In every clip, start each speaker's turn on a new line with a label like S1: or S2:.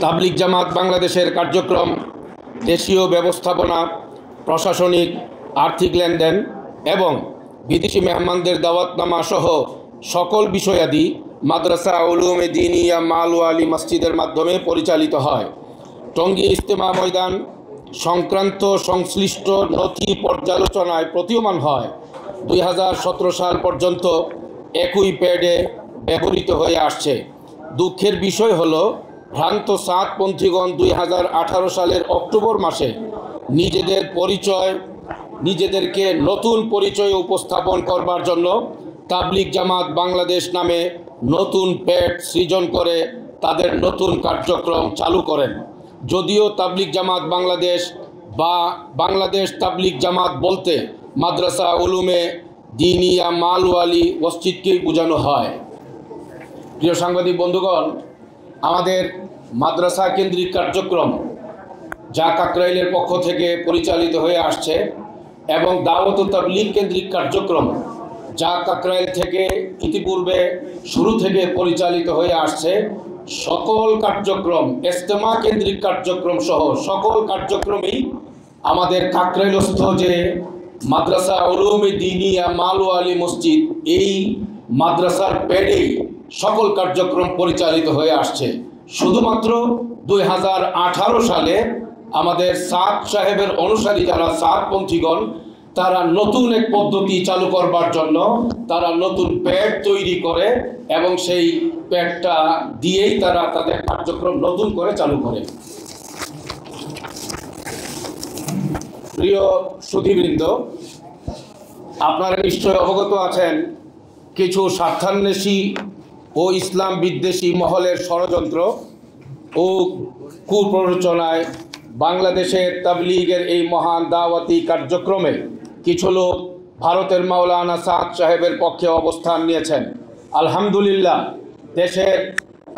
S1: তাবলিগ জামাত বাংলাদেশের কার্যক্রম, দেশীয় ব্যবস্থাপনা, প্রশাসনিক, আর্থিক লেনদেন এবং বিদেশি মেহমানদের দাওয়াতনামা সহ সকল বিষয়াদি মাদ্রাসা উলুমে দ্বীনিয়া মালওয়ালি মসজিদের মাধ্যমে পরিচালিত হয়। টঙ্গী ইজতেমা ময়দান সংক্রান্ত সংশ্লিষ্ট নথি পর্যালোচনায় প্রতীয়মান হয় 2017 সাল পর্যন্ত একই প্যাডে ব্যবহৃত হয়ে আসছে। দুঃখের বিষয় হলো ভ্রান্ত সাতপন্থীগণ 2018 সালের অক্টোবর মাসে নিজেদেরকে নতুন পরিচয় উপস্থাপন করবার জন্য তাবলিগ জামাত বাংলাদেশ নামে নতুন প্যাড সৃজন করে তাদের নতুন কার্যক্রম চালু করেন। যদিও তাবলিগ জামাত বাংলাদেশ বা বাংলাদেশ তাবলিগ জামাত বলতে মাদ্রাসা উলুমে দ্বীনিয়া মালওয়ালি মসজিদকেই বোঝানো হয়। প্রিয় সাংবাদিক বন্ধুগণ, আমাদের মাদ্রাসা কেন্দ্রিক কার্যক্রম যা কাকরাইলের পক্ষ থেকে পরিচালিত হয়ে আসছে এবং দাওয়াত ও তাবলীগ কেন্দ্রিক কার্যক্রম যা কাকরাইল থেকে ইতিপূর্বে শুরু থেকে পরিচালিত হয়ে আসছে, সকল কার্যক্রম, ইজতেমা কেন্দ্রিক কার্যক্রম সহ সকল কার্যক্রমেই আমাদের কাকরাইলস্থ যে মাদ্রাসা উলুমে দ্বীনিয়া মালওয়ালি মসজিদ, এই মাদ্রাসার প্যাডেই সকল কার্যক্রম পরিচালিত হয়ে আসছে। শুধুমাত্র 2018 সালে আমাদের সাদ সাহেবের অনুসারী যারা সাতপন্থীগণ, তারা নতুন এক পদ্ধতি চালু করবার জন্য তারা নতুন প্যাড তৈরি করে এবং সেই প্যাডটা দিয়েই তারা তাদের কার্যক্রম নতুন করে চালু করে। প্রিয় সুধীবৃন্দ, আপনারা নিশ্চয় অবগত আছেন কিছু স্বার্থান্বেষী ও ইসলাম বিদ্বেষী মহলের ষড়যন্ত্র ও কুপ্ররোচনায় বাংলাদেশের তাবলীগের এই মহান দাওয়াতি কার্যক্রমে কিছু লোক ভারতের মাওলানা সাদ সাহেবের পক্ষে অবস্থান নিয়েছেন। আলহামদুলিল্লাহ, দেশের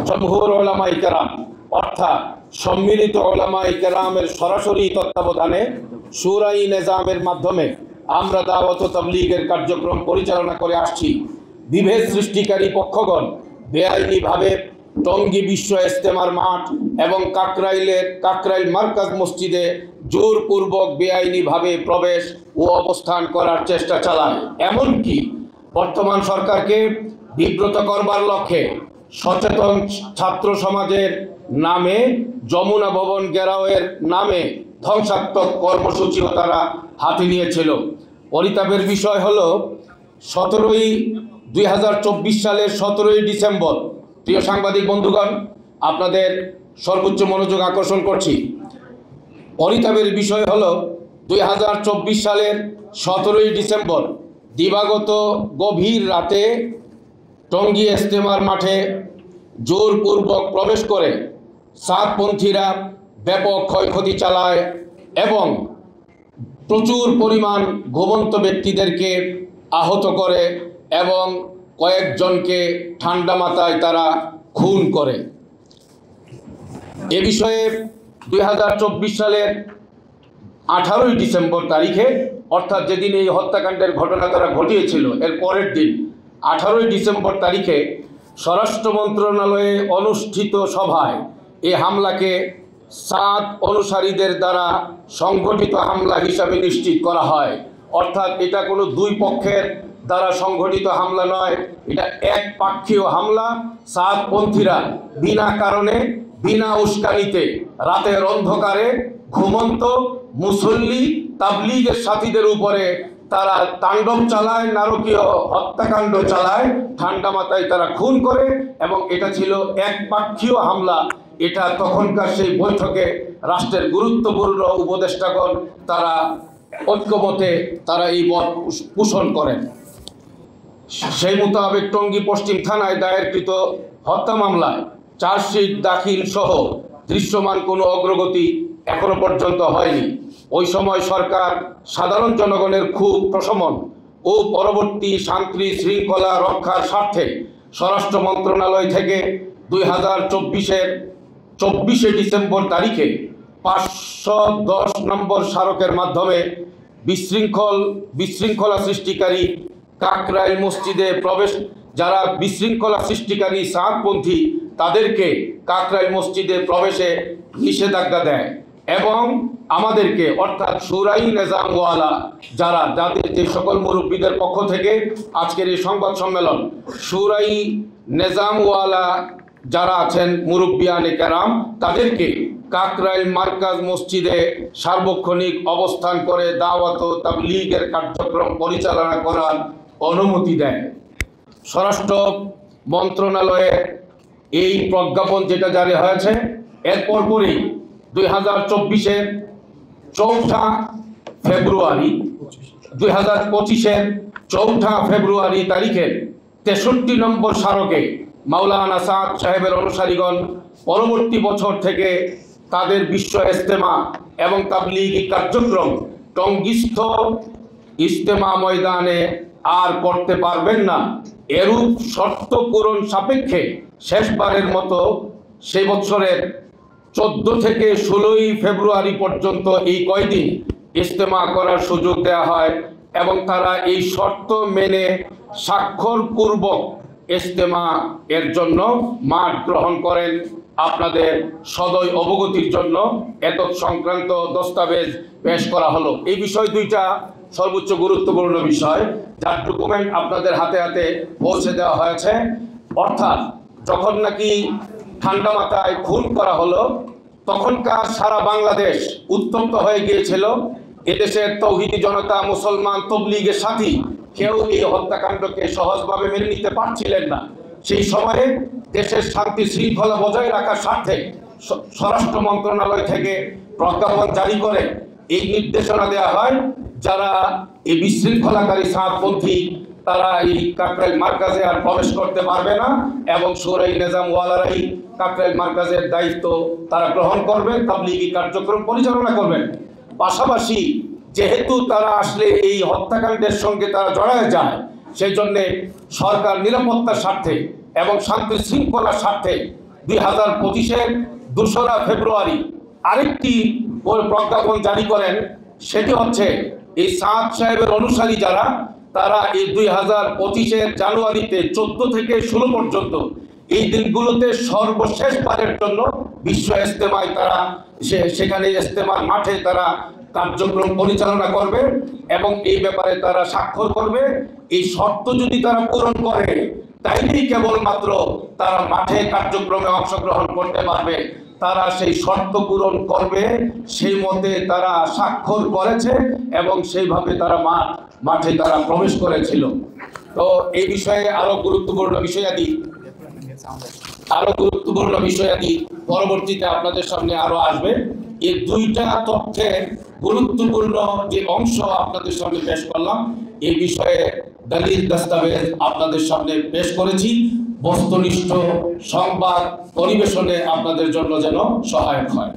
S1: জমহুর উলামায়ে কেরাম অর্থাৎ সম্মিলিত উলামায়ে কেরামের সরাসরি তত্ত্বাবধানে শুরাই নিজামের মাধ্যমে আমরা দাওয়াত ও তাবলীগের কার্যক্রম পরিচালনা করে আসছি। বিভেদ সৃষ্টিকারী পক্ষগণ বেআইনিভাবে টঙ্গী বিশ্ব ইজতেমার মাঠ এবং কাকরাইল মার্কাজ মসজিদে জোরপূর্বক বেআইনিভাবে প্রবেশ ও অবস্থান করার চেষ্টা চালায়। এমনকি বর্তমান সরকারকে বিব্রত করবার লক্ষ্যে সচেতন ছাত্র সমাজের নামে যমুনা ভবন ঘেরাওয়ের নামে ধ্বংসাত্মক কর্মসূচিও তারা হাতে নিয়েছিল। পরিতাপের বিষয় হলো 2024 সালের 17 ডিসেম্বর, প্রিয় সাংবাদিক বন্ধুগণ, আপনাদের সর্বোচ্চ মনোযোগ আকর্ষণ করছি। পরিতাপের বিষয় হলো 2024 সালের 17 ডিসেম্বর দিবাগত গভীর রাতে টঙ্গী ইজতেমার মাঠে জোরপূর্বক প্রবেশ করে সাতপন্থীরা ব্যাপক ক্ষয়ক্ষতি চালায় এবং প্রচুর পরিমাণ ঘুমন্ত ব্যক্তিদেরকে আহত করে এবং কয়েকজনকে ঠান্ডা মাথায় তারা খুন করে। এ বিষয়ে 2024 সালের 18 ডিসেম্বর তারিখে, অর্থাৎ যেদিন এই হত্যাকাণ্ডের ঘটনা তারা ঘটিয়েছিল এর পরের দিন 18 ডিসেম্বর তারিখে স্বরাষ্ট্র মন্ত্রণালয়ে অনুষ্ঠিত সভায় এই হামলাকে সাদ অনুসারীদের দ্বারা সংগঠিত হামলা হিসাবে নিশ্চিত করা হয়। অর্থাৎ এটা কোনো দুই পক্ষের দ্বারা সংগঠিত হামলা নয়, এটা একপাক্ষীয় হামলা। সাতপন্থীরা বিনা কারণে, বিনা উস্কানিতে রাতের অন্ধকারে ঘুমন্ত মুসল্লি তাবলীগের সাথীদের উপরে তারা তাণ্ডব চালায়, নারকীয় হত্যাকাণ্ড চালায়, ঠান্ডা মাথায় তারা খুন করে এবং এটা ছিল একপাক্ষীয় হামলা। এটা তখনকার সেই বৈঠকে রাষ্ট্রের গুরুত্বপূর্ণ উপদেষ্টাগণ তারা ঐক্যমতে তারা এই মত পোষণ করেন। সেই মোতাবেক টঙ্গী পশ্চিম থানায় দায়েরকৃত হত্যা মামলায় চার্জশিট দাখিল সহ দৃশ্যমান কোনো অগ্রগতি এখনো পর্যন্ত হয়নি। ওই সময় সরকার সাধারণ জনগণের ক্ষোভ প্রশমন ও পরবর্তী শান্তি শৃঙ্খলা রক্ষার স্বার্থে স্বরাষ্ট্র মন্ত্রণালয় থেকে 2024 ডিসেম্বর তারিখে 510 নম্বর স্মারকের মাধ্যমে বিশৃঙ্খলা সৃষ্টিকারী কাকরাইল মসজিদে প্রবেশ যারা বিশৃঙ্খলা সৃষ্টিকারী সাতপন্থী তাদেরকে কাকরাইল মসজিদে প্রবেশে নিষেধাজ্ঞা দেয় এবং আমাদেরকে অর্থাৎ শুরাই নিজামওয়ালা যাদের যে সকল মুরব্বীদের পক্ষ থেকে আজকের এই সংবাদ সম্মেলন, শুরাই নিজামওয়ালা যারা আছেন মুরব্বিয়ানে কেরাম, তাদেরকে কাকরাইল মার্কাজ মসজিদে সার্বক্ষণিক অবস্থান করে দাওয়াত ও তাবলীগের কার্যক্রম পরিচালনা করার অনুমতি দেয়। স্বরাষ্ট্র মন্ত্রণালয়ের এই প্রজ্ঞাপন যেটা জারি হয়েছে, এর পরপরই 2024-এর 4 ফেব্রুয়ারি 2025-এর 4 ফেব্রুয়ারি তারিখের 63 নম্বর স্মারকে মাওলানা সাদ সাহেবের অনুসারীগণ পরবর্তী বছর থেকে তাদের বিশ্ব ইজতেমা এবং তাবলীগী কার্যক্রম টঙ্গীস্থ ইজতেমা ময়দানে আর করতে পারবেন না। এরূপ শর্ত পূরণ সাপেক্ষে শেষবারের মতো সেই বছরের 14 থেকে 16 ফেব্রুয়ারি পর্যন্ত এই কয়দিন ইজতেমা করার সুযোগ দেওয়া হয় এবং তারা এই শর্ত মেনে স্বাক্ষরপূর্বক ইজতেমা এর জন্য মাঠ গ্রহণ করেন। আপনাদের সদয় অবগতির জন্য এতৎ সংক্রান্ত দস্তাবেজ পেশ করা হলো। এই বিষয় দুইটা সর্বোচ্চ গুরুত্বপূর্ণ বিষয়, যার ডকুমেন্ট আপনাদের হাতে হাতে পৌঁছে দেওয়া হয়েছে। অর্থাৎ যখন নাকি ঠান্ডা মাথায় খুন করা হলো, তখনকার সারা বাংলাদেশ উত্তপ্ত হয়ে গিয়েছিল। এদেশের তৌহিদি জনতা, মুসলমান, তবলিগের সাথী কেউ এই হত্যাকাণ্ডকে সহজভাবে মেনে নিতে পারছিলেন না। সেই সময়ে দেশের শান্তি শৃঙ্খলা বজায় রাখার স্বার্থে স্বরাষ্ট্র মন্ত্রণালয় থেকে প্রজ্ঞাপন জারি করে এই নির্দেশনা দেওয়া হয়, যারা এই বিশৃঙ্খলাকারী সাতপন্থী তারা এই কাকরাইল মার্কাজে আর প্রবেশ করতে পারবে না এবং শুরাই নিজামওয়ালারাই কাকরাইল মার্কাজের দায়িত্ব তারা গ্রহণ করবেন, তাবলীগী কার্যক্রম পরিচালনা করবেন। পাশাপাশি যেহেতু তারা আসলে এই হত্যাকাণ্ডের সঙ্গে তারা জড়ায় যায়, সেই জন্যে সরকার নিরাপত্তার স্বার্থে এবং শান্তি শৃঙ্খলার স্বার্থে 2025-এর 2 ফেব্রুয়ারি আরেকটি প্রজ্ঞাপন জারি করেন। সেটি হচ্ছে এই সাদ সাহেবের অনুসারী যারা, তারা এই 2025-এর জানুয়ারিতে 14 থেকে 16 পর্যন্ত এই দিনগুলোতে সর্বশেষবারের জন্য বিশ্ব ইজতেমায় তারা সেখানে ইজতেমার মাঠে তারা কার্যক্রম পরিচালনা করবে এবং এই ব্যাপারে তারা স্বাক্ষর করবে। এই শর্ত যদি তারা পূরণ করে, তাইলেই কেবলমাত্র তারা মাঠে কার্যক্রমে অংশগ্রহণ করতে পারবে। তারা সেই শর্ত পূরণ করবে, সেই মতে তারা স্বাক্ষর করেছে এবং সেইভাবে তারা মাঠে তারা প্রবেশ করেছিল। তো এই বিষয়ে আরো গুরুত্বপূর্ণ বিষয়াদি পরবর্তীতে আপনাদের সামনে আরো আসবে। এই দুইটা তথ্যের গুরুত্বপূর্ণ যে অংশ আপনাদের সামনে পেশ করলাম, এই বিষয়ে দলিল দস্তাবেজ আপনাদের সামনে পেশ করেছি। বস্তুনিষ্ঠ সংবাদ পরিবেশনে আপনাদের জন্য যেন সহায়ক হয়।